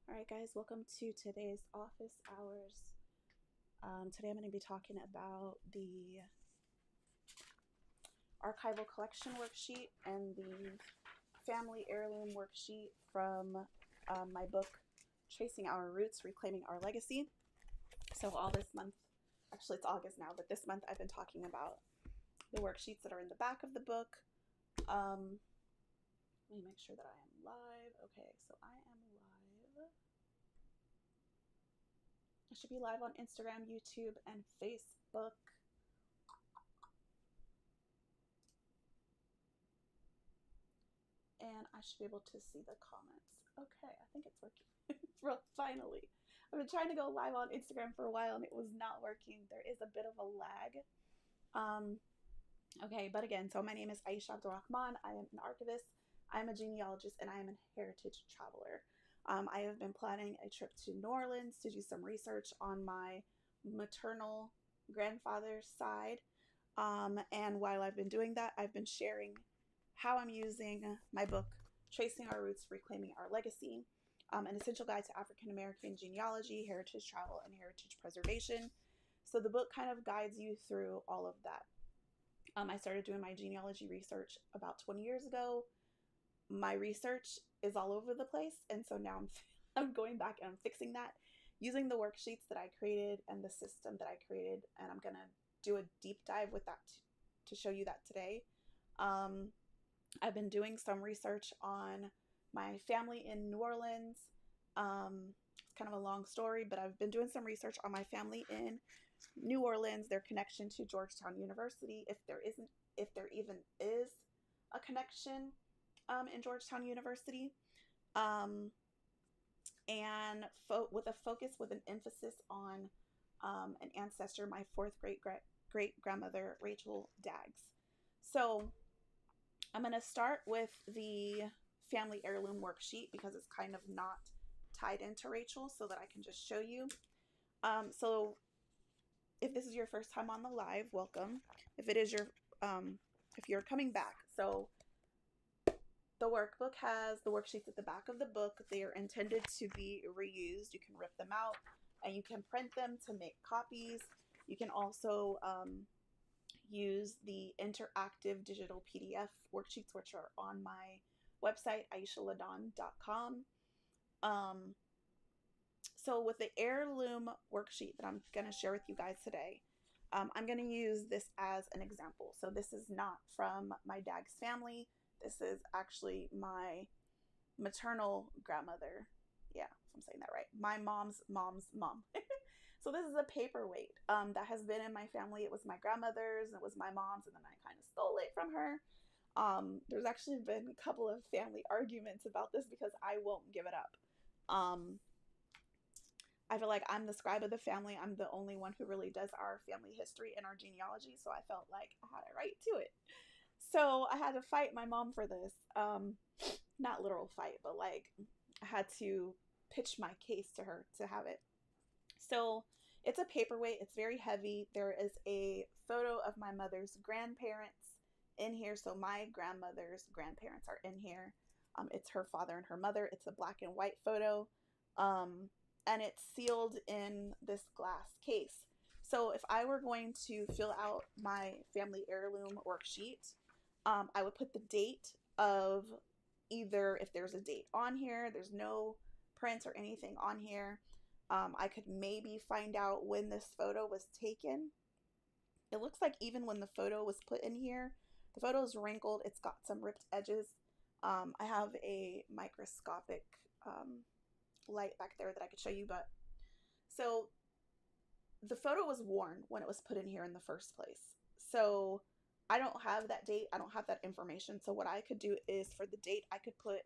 Alright guys, welcome to today's office hours. Today I'm going to be talking about the archival collection worksheet and the family heirloom worksheet from my book, Tracing Our Roots, Reclaiming Our Legacy. So all this month, actually it's August now, but this month I've been talking about the worksheets that are in the back of the book. Let me make sure that I am live. Okay, so I am live. I should be live on Instagram, YouTube, and Facebook. And I should be able to see the comments. Okay, I think it's working. Finally. I've been trying to go live on Instagram for a while and it was not working. There is a bit of a lag. Okay, but again, so my name is Aisha Abdurrahman. I am an archivist, I am a genealogist, and I am a heritage traveler. I have been planning a trip to New Orleans to do some research on my maternal grandfather's side. And while I've been doing that, I've been sharing how I'm using my book, Tracing Our Roots, Reclaiming Our Legacy, an essential guide to African American genealogy, heritage travel, and heritage preservation. So the book kind of guides you through all of that. I started doing my genealogy research about 20 years ago. My research is all over the place, and so now I'm going back and I'm fixing that using the worksheets that I created and the system that I created, and I'm gonna do a deep dive with that to show you that today. I've been doing some research on my family in New Orleans. It's kind of a long story, but I've been doing some research on my family in New Orleans, their connection to Georgetown University, if there even is a connection in Georgetown University, and with a focus, with an emphasis on an ancestor, my fourth great grandmother, Rachel Daggs. So I'm going to start with the family heirloom worksheet because it's kind of not tied into Rachel, so that I can just show you. So if this is your first time on the live, welcome. If it is your, if you're coming back, so the workbook has the worksheets at the back of the book. They are intended to be reused. You can rip them out and you can print them to make copies. You can also use the interactive digital PDF worksheets, which are on my website, aishaladon.com. So with the heirloom worksheet that I'm going to share with you guys today, I'm going to use this as an example. So this is not from my Daggs family. This is actually my maternal grandmother. Yeah, if I'm saying that right. My mom's mom's mom. So this is a paperweight that has been in my family. It was my grandmother's, it was my mom's, and then I kind of stole it from her. There's actually been a couple of family arguments about this because I won't give it up. I feel like I'm the scribe of the family. I'm the only one who really does our family history and our genealogy, so I felt like I had a right to it. So I had to fight my mom for this. Not literal fight, but like I had to pitch my case to her to have it. So it's a paperweight. It's very heavy. There is a photo of my mother's grandparents in here. So my grandmother's grandparents are in here. It's her father and her mother. It's a black and white photo. And it's sealed in this glass case. So if I were going to fill out my family heirloom worksheet, I would put the date of either, if there's a date on here, there's no prints or anything on here. I could maybe find out when this photo was taken. It looks like even when the photo was put in here, the photo is wrinkled. It's got some ripped edges. I have a microscopic light back there that I could show you, but so the photo was worn when it was put in here in the first place. So I don't have that date. I don't have that information. So what I could do is for the date, I could put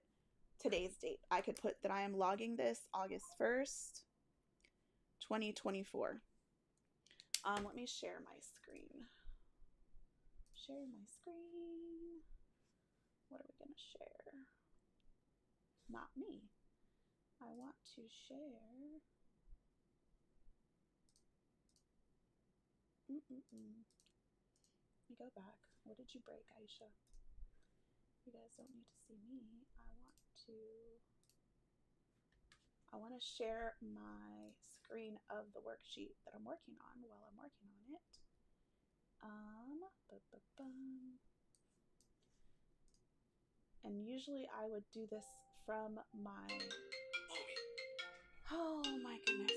today's date. I could put that I am logging this August 1st, 2024. Let me share my screen. Share my screen. What are we going to share? Not me. I want to share. Let me go back. What did you break, Aisha? You guys don't need to see me. I want to to share my screen of the worksheet that I'm working on while I'm working on it. And usually I would do this from my, oh my goodness.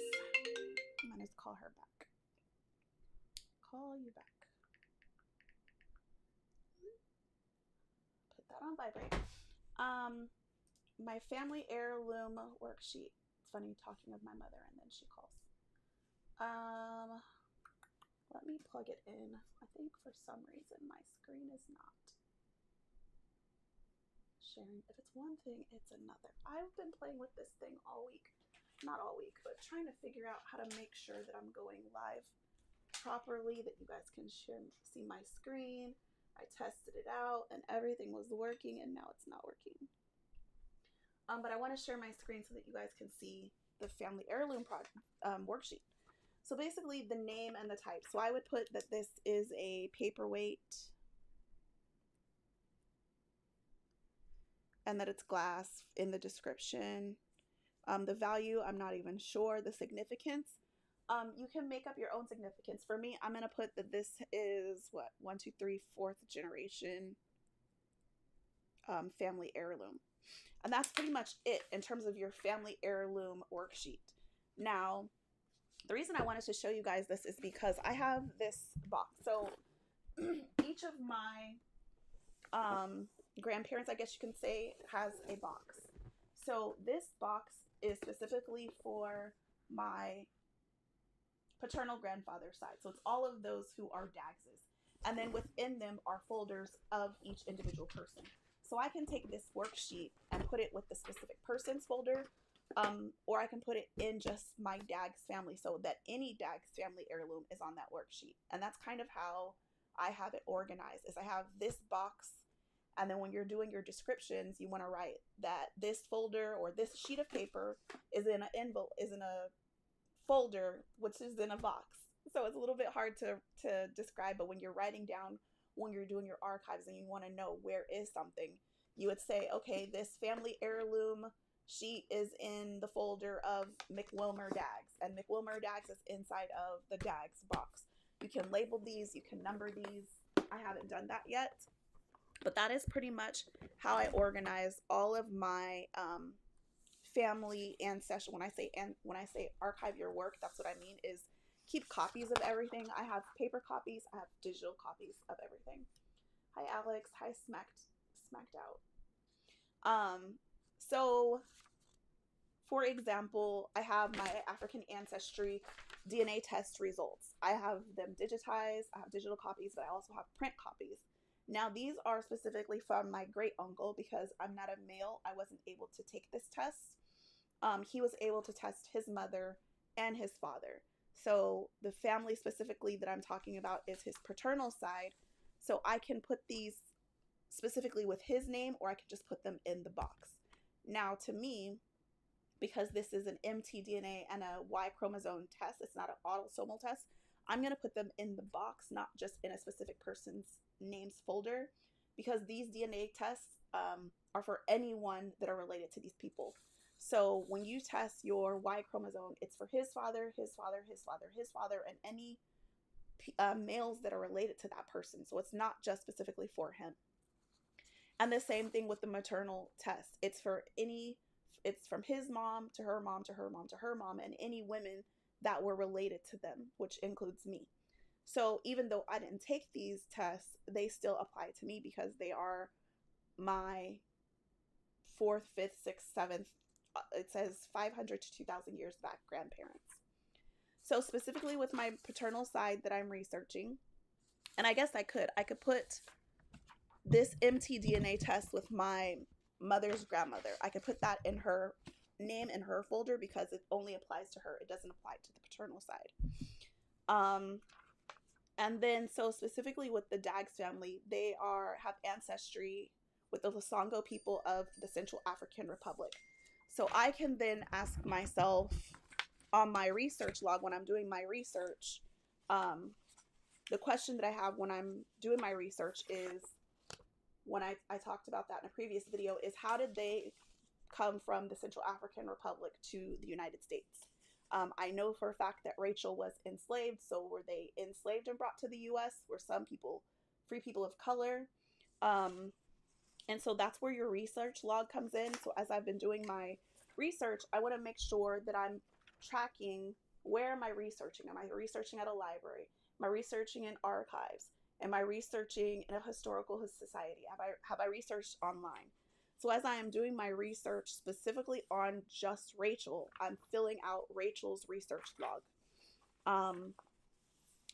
I'm gonna call her back. Call you back. Put that on vibrate. My family heirloom worksheet. It's funny talking of my mother and then she calls. Let me plug it in. I think for some reason my screen is not sharing. If it's one thing, it's another. I've been playing with this thing all week. Not all week, but trying to figure out how to make sure that I'm going live properly, that you guys can see my screen. I tested it out and everything was working, and now it's not working. But I want to share my screen so that you guys can see the family heirloom worksheet. So basically the name and the type. So I would put that this is a paperweight and that it's glass in the description. The value, I'm not even sure. The significance, you can make up your own significance. For me, I'm going to put that this is what, 1, 2, 3, 4th generation family heirloom. And that's pretty much it in terms of your family heirloom worksheet. Now, the reason I wanted to show you guys this is because I have this box. So each of my grandparents, I guess you can say, has a box. So this box is specifically for my paternal grandfather's side. So it's all of those who are Dagses. And then within them are folders of each individual person. So I can take this worksheet and put it with the specific person's folder, or I can put it in just my Dag's family so that any Dag's family heirloom is on that worksheet. And that's kind of how I have it organized, is I have this box, and then when you're doing your descriptions, you want to write that this folder or this sheet of paper is in an envelope, is in a folder, which is in a box. So it's a little bit hard to describe, but when you're writing down, when you're doing your archives and you want to know where is something, you would say, okay, this family heirloom sheet is in the folder of McWilmer Daggs, and McWilmer Daggs is inside of the Daggs box. You can label these, you can number these. I haven't done that yet, but that is pretty much how I organize all of my family ancestry. When I say archive your work, that's what I mean, is keep copies of everything. I have paper copies, I have digital copies of everything. Hi Alex, hi Smacked Out. So for example, I have my African ancestry DNA test results. I have them digitized, I have digital copies, but I also have print copies. Now these are specifically from my great uncle because I'm not a male. I wasn't able to take this test. He was able to test his mother and his father. So the family specifically that I'm talking about is his paternal side. So I can put these specifically with his name, or I could just put them in the box. Now to me, because this is an mtDNA and a Y chromosome test, it's not an autosomal test, I'm going to put them in the box, not just in a specific person's names folder, because these DNA tests are for anyone that are related to these people. So when you test your Y chromosome, it's for his father, his father, his father, his father, and any males that are related to that person. So it's not just specifically for him. And the same thing with the maternal test. It's from his mom to her mom to her mom to her mom, and any women that were related to them, which includes me. So even though I didn't take these tests, they still apply to me because they are my 4th, 5th, 6th, 7th, it says 500 to 2,000 years back grandparents. So specifically with my paternal side that I'm researching, and I guess I could put this mtDNA test with my mother's grandmother. I could put that in her name in her folder because it only applies to her. It doesn't apply to the paternal side. And then so specifically with the Daggs family, they have ancestry with the Lusongo people of the Central African Republic. So I can then ask myself on my research log when I'm doing my research, the question that I have when I'm doing my research is, when I talked about that in a previous video, is how did they come from the Central African Republic to the United States. I know for a fact that Rachel was enslaved. So were they enslaved and brought to the U.S.? Were some people free people of color? And so that's where your research log comes in. So as I've been doing my research, I want to make sure that I'm tracking, where am I researching? Am I researching at a library? Am I researching in archives? Am I researching in a historical society? Have I researched online? So as I am doing my research specifically on just Rachel, I'm filling out Rachel's research log.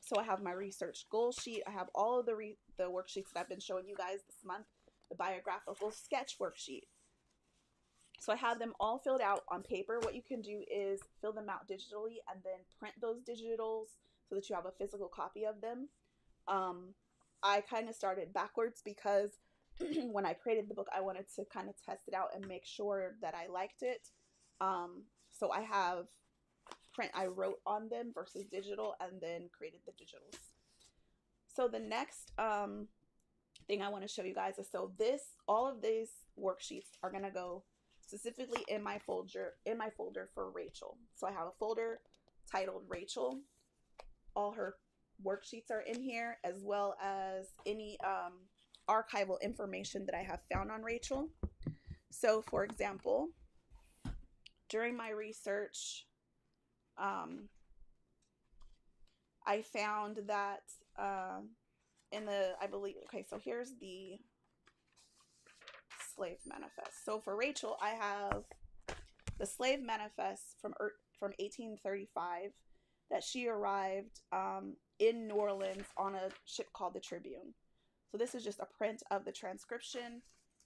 So I have my research goal sheet. I have all of the worksheets that I've been showing you guys this month. The biographical sketch worksheet. So I have them all filled out on paper. What you can do is fill them out digitally and then print those digitals so that you have a physical copy of them. I kind of started backwards because when I created the book, I wanted to kind of test it out and make sure that I liked it. So I have print I wrote on them versus digital, and then created the digitals. So the next thing I want to show you guys is, so all of these worksheets are going to go specifically in my folder for Rachel. So I have a folder titled Rachel. All her worksheets are in here, as well as any archival information that I have found on Rachel. So for example, during my research, I found that okay, so here's the slave manifest. So for Rachel, I have the slave manifest from 1835 that she arrived in New Orleans on a ship called the Tribune. So this is just a print of the transcription,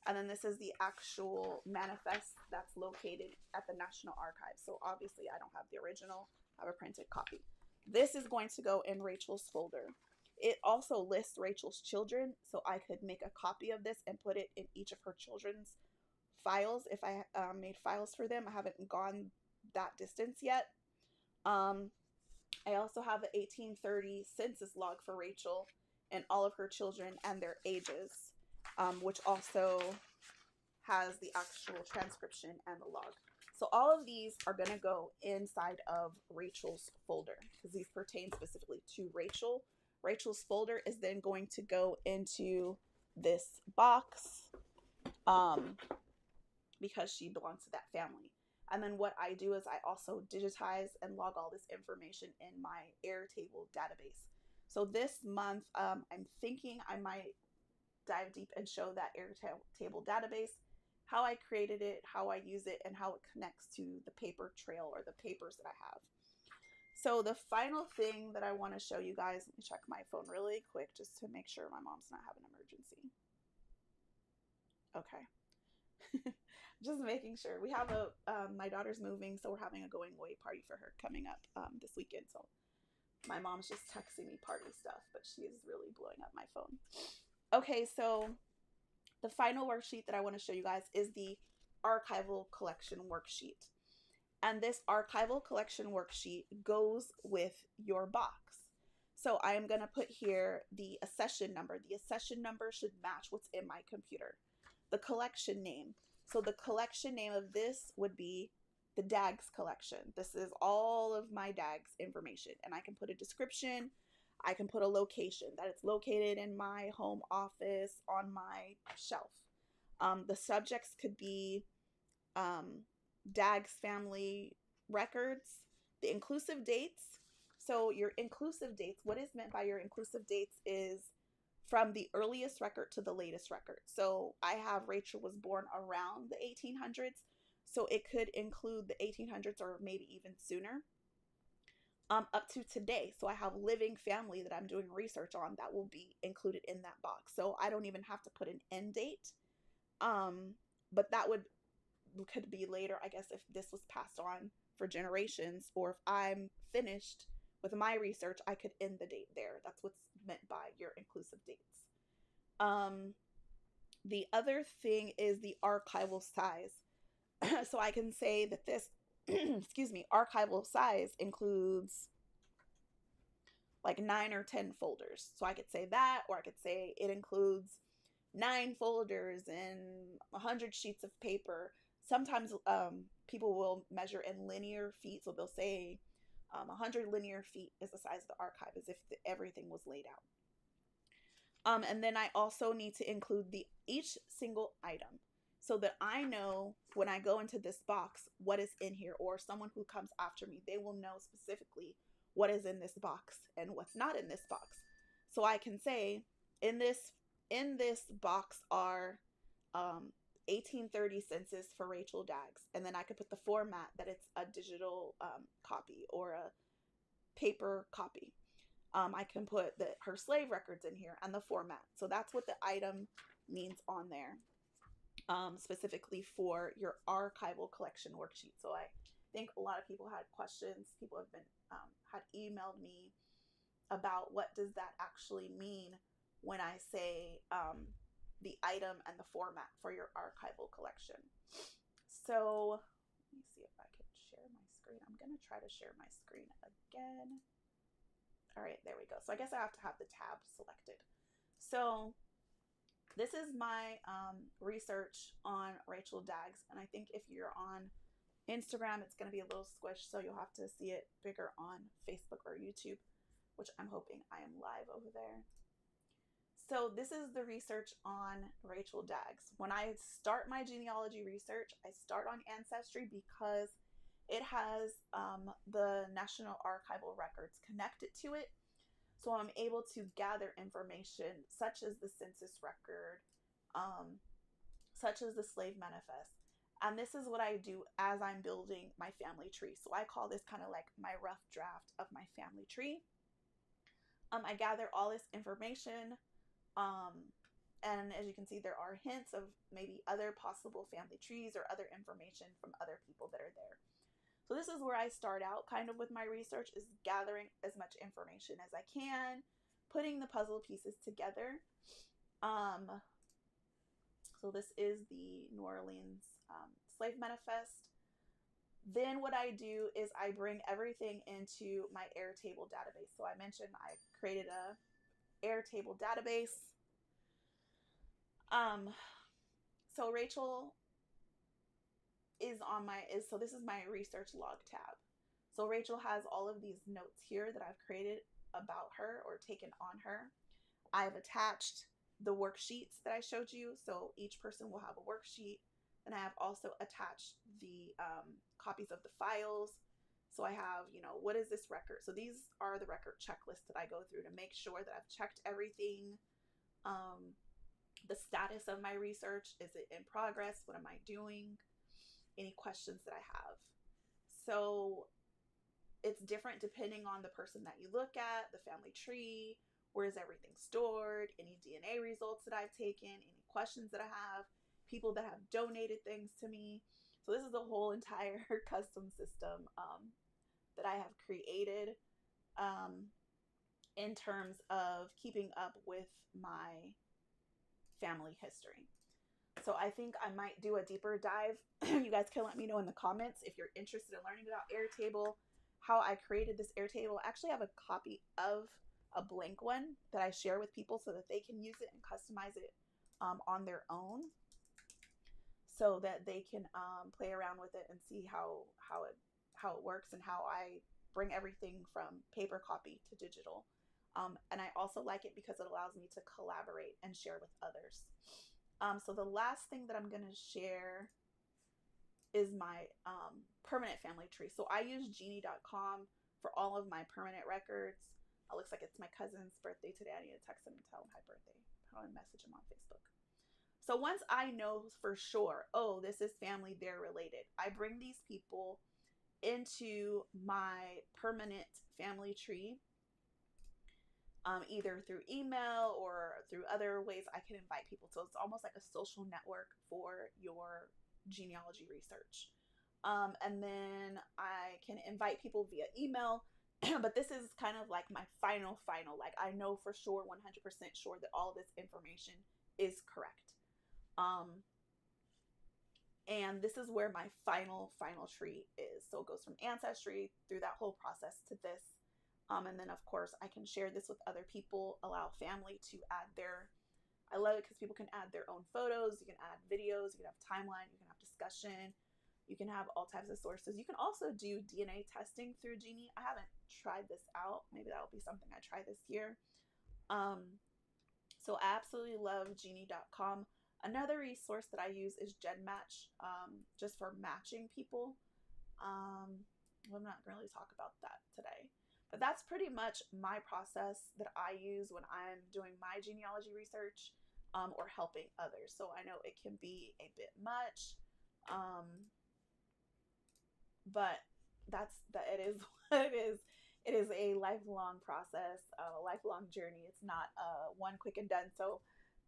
and then this is the actual manifest that's located at the National Archives. So obviously I don't have the original, I have a printed copy. This is going to go in Rachel's folder. It also lists Rachel's children, so I could make a copy of this and put it in each of her children's files if I made files for them. I haven't gone that distance yet. I also have the 1830 census log for Rachel and all of her children and their ages, which also has the actual transcription and the log. So all of these are going to go inside of Rachel's folder because these pertain specifically to Rachel. Rachel's folder is then going to go into this box because she belongs to that family. And then what I do is I also digitize and log all this information in my Airtable database. So this month, I'm thinking I might dive deep and show that Airtable database, how I created it, how I use it, and how it connects to the paper trail or the papers that I have. So the final thing that I want to show you guys, let me check my phone really quick just to make sure my mom's not having an emergency. Okay. Just making sure. We have my daughter's moving, so we're having a going away party for her coming up this weekend. So my mom's just texting me party stuff, but she is really blowing up my phone. Okay, so the final worksheet that I want to show you guys is the archival collection worksheet. And this archival collection worksheet goes with your box. So I am going to put here the accession number. The accession number should match what's in my computer. The collection name. So the collection name of this would be the DAGS collection. This is all of my DAGS information. And I can put a description. I can put a location, that it's located in my home office on my shelf. The subjects could be DAGS family records, the inclusive dates. So your inclusive dates, what is meant by your inclusive dates is from the earliest record to the latest record. So I have Rachel was born around the 1800s, so it could include the 1800s or maybe even sooner, up to today. So I have living family that I'm doing research on that will be included in that box. So I don't even have to put an end date, but that could be later, I guess, if this was passed on for generations, or if I'm finished with my research, I could end the date there. That's what's meant by your inclusive dates. The other thing is the archival size. So I can say that this, excuse me, archival size includes like 9 or 10 folders. So I could say that, or I could say it includes 9 folders and 100 sheets of paper. sometimes people will measure in linear feet. So they'll say 100 linear feet is the size of the archive, as if everything was laid out. And then I also need to include each single item so that I know when I go into this box what is in here, or someone who comes after me, they will know specifically what is in this box and what's not in this box. So I can say in this box are 1830 census for Rachel Daggs, and then I could put the format that it's a digital copy or a paper copy. I can put her slave records in here and the format. So that's what the item means on there, specifically for your archival collection worksheet. So I think a lot of people had questions. People have been had emailed me about what does that actually mean when I say the item and the format for your archival collection. So let me see if I can share my screen. I'm going to try to share my screen again. All right, there we go. So I guess I have to have the tab selected. So this is my research on Rachel Daggs. And I think if you're on Instagram, it's going to be a little squished, so you'll have to see it bigger on Facebook or YouTube, which I'm hoping I am live over there. So this is the research on Rachel Daggs. When I start my genealogy research, I start on Ancestry because it has the National Archival records connected to it. So I'm able to gather information such as the census record, such as the slave manifest. And this is what I do as I'm building my family tree. So I call this kind of like my rough draft of my family tree. I gather all this information. And as you can see, there are hints of maybe other possible family trees or other information from other people that are there. So this is where I start out kind of with my research, is gathering as much information as I can, putting the puzzle pieces together. So this is the New Orleans slave manifest. Then what I do is I bring everything into my Airtable database. So I mentioned I created a Airtable database. So Rachel so this is my research log tab. So Rachel has all of these notes here that I've created about her or taken on her. I've attached the worksheets that I showed you. So each person will have a worksheet. And I have also attached the copies of the files. So I have, what is this record? So these are the record checklists that I go through to make sure that I've checked everything. The status of my research. Is it in progress? What am I doing? Any questions that I have. So it's different depending on the person that you look at, the family tree, where is everything stored, any DNA results that I've taken, any questions that I have, people that have donated things to me. So this is a whole entire custom system that I have created in terms of keeping up with my family history. So I think I might do a deeper dive. You guys can let me know in the comments if you're interested in learning about Airtable, how I created this Airtable. I actually have a copy of a blank one that I share with people so that they can use it and customize it on their own, so that they can play around with it and see how it works and how I bring everything from paper copy to digital. And I also like it because it allows me to collaborate and share with others. So the last thing that I'm going to share is my permanent family tree. So I use genie.com for all of my permanent records. It looks like it's my cousin's birthday today. I need to text him and tell him happy birthday. I'll message him on Facebook. So once I know for sure, oh, this is family, they're related, I bring these people into my permanent family tree. Either through email or through other ways I can invite people. So it's almost like a social network for your genealogy research. And then I can invite people via email, but this is kind of like my final, like I know for sure, 100% sure that all of this information is correct. And this is where my final tree is. So it goes from Ancestry through that whole process to this. And then, of course, I can share this with other people, allow family to add I love it because people can add their own photos, you can add videos, you can have timeline, you can have discussion. You can have all types of sources. You can also do DNA testing through Genie. I haven't tried this out. Maybe that'll be something I try this year. So I absolutely love Genie.com. Another resource that I use is GenMatch, just for matching people. I'm not going to really talk about that today. But that's pretty much my process that I use when I'm doing my genealogy research, or helping others. So I know it can be a bit much. But it is what it is. It is a lifelong process, a lifelong journey. It's not one quick and done. So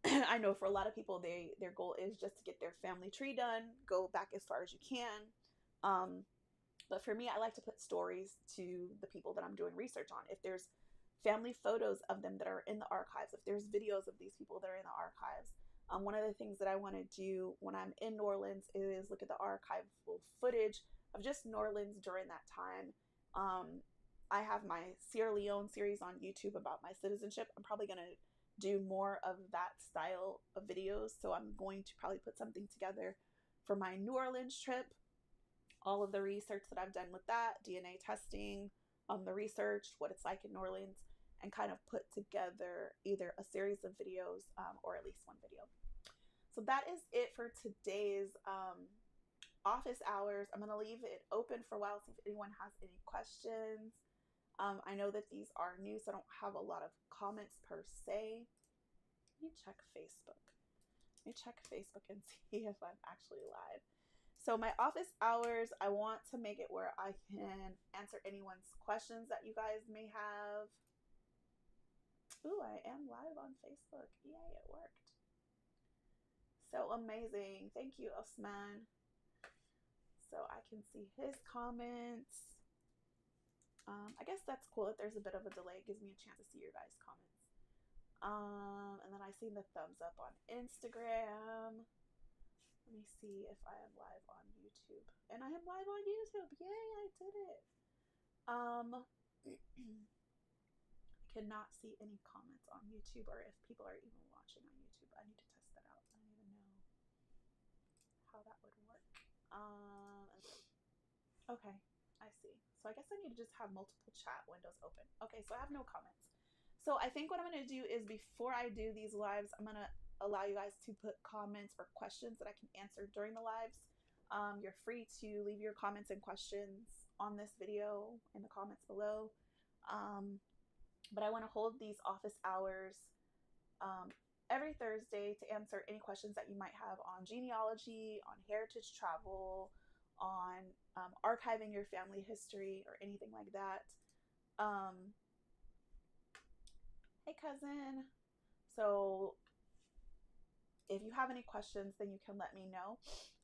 I know for a lot of people, their goal is just to get their family tree done, go back as far as you can. But for me, I like to put stories to the people that I'm doing research on. If there's family photos of them that are in the archives, if there's videos of these people that are in the archives, one of the things that I want to do when I'm in New Orleans is look at the archival footage of just New Orleans during that time. I have my Sierra Leone series on YouTube about my citizenship. I'm probably going to do more of that style of videos. So I'm going to probably put something together for my New Orleans trip. All of the research that I've done with that, DNA testing, the research, what it's like in New Orleans, and kind of put together either a series of videos, or at least one video. So that is it for today's office hours. I'm going to leave it open for a while, see if anyone has any questions. I know that these are new, so I don't have a lot of comments per se. Let me check Facebook. and see if I'm actually live. So my office hours, I want to make it where I can answer anyone's questions that you guys may have. Ooh, I am live on Facebook. Yay, it worked. So amazing. Thank you, Osman. So I can see his comments. I guess that's cool that there's a bit of a delay. It gives me a chance to see your guys' comments. And then I see the thumbs up on Instagram. Let me see if I am live on YouTube. And I am live on YouTube. Yay, I did it. Cannot see any comments on YouTube, or if people are even watching on YouTube. I need to test that out. I don't even know how that would work. Okay, I see. So I guess I need to just have multiple chat windows open. Okay, so I have no comments. So I think what I'm going to do is, before I do these lives, I'm going to allow you guys to put comments or questions that I can answer during the lives. You're free to leave your comments and questions on this video in the comments below. But I want to hold these office hours every Thursday to answer any questions that you might have on genealogy, on heritage travel, on archiving your family history, or anything like that. Hey, cousin. So if you have any questions, then you can let me know.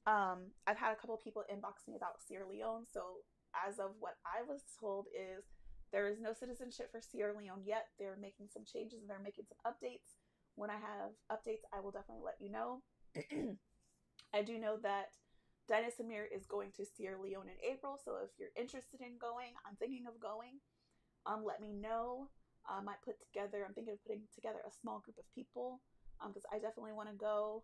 I've had a couple of people inbox me about Sierra Leone. So as of what I was told is there is no citizenship for Sierra Leone yet. They're making some changes and they're making some updates. When I have updates, I will definitely let you know. I do know that Dinah Samir is going to Sierra Leone in April. So if you're interested in going, I'm thinking of going. Let me know. I'm thinking of putting together a small group of people, because I definitely want to go.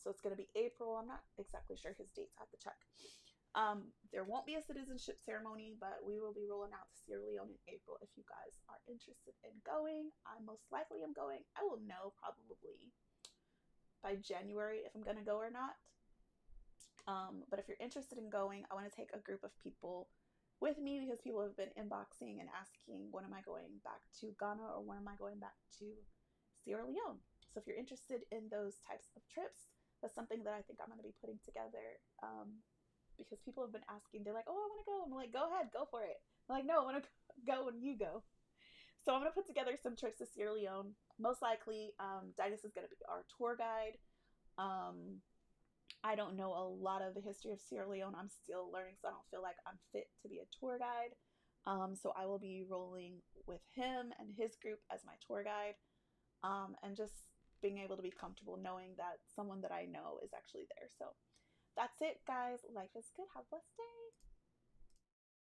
So it's going to be April. I'm not exactly sure his dates. I have to check. There won't be a citizenship ceremony, but we will be rolling out to Sierra Leone in April. If you guys are interested in going, I most likely am going. I will know probably by January if I'm going to go or not. But if you're interested in going, I want to take a group of people with me, because people have been inboxing and asking, when am I going back to Ghana, or when am I going back to Sierra Leone? So if you're interested in those types of trips, that's something that I think I'm going to be putting together, because people have been asking. They're like, oh, I want to go. I'm like, go ahead, go for it. I'm like, no, I want to go when you go. So I'm going to put together some trips to Sierra Leone. Most likely, Dinas is going to be our tour guide. I don't know a lot of the history of Sierra Leone. I'm still learning, so I don't feel like I'm fit to be a tour guide. So I will be rolling with him and his group as my tour guide, and just being able to be comfortable knowing that someone that I know is actually there. So that's it, guys. Life is good. Have a blessed day.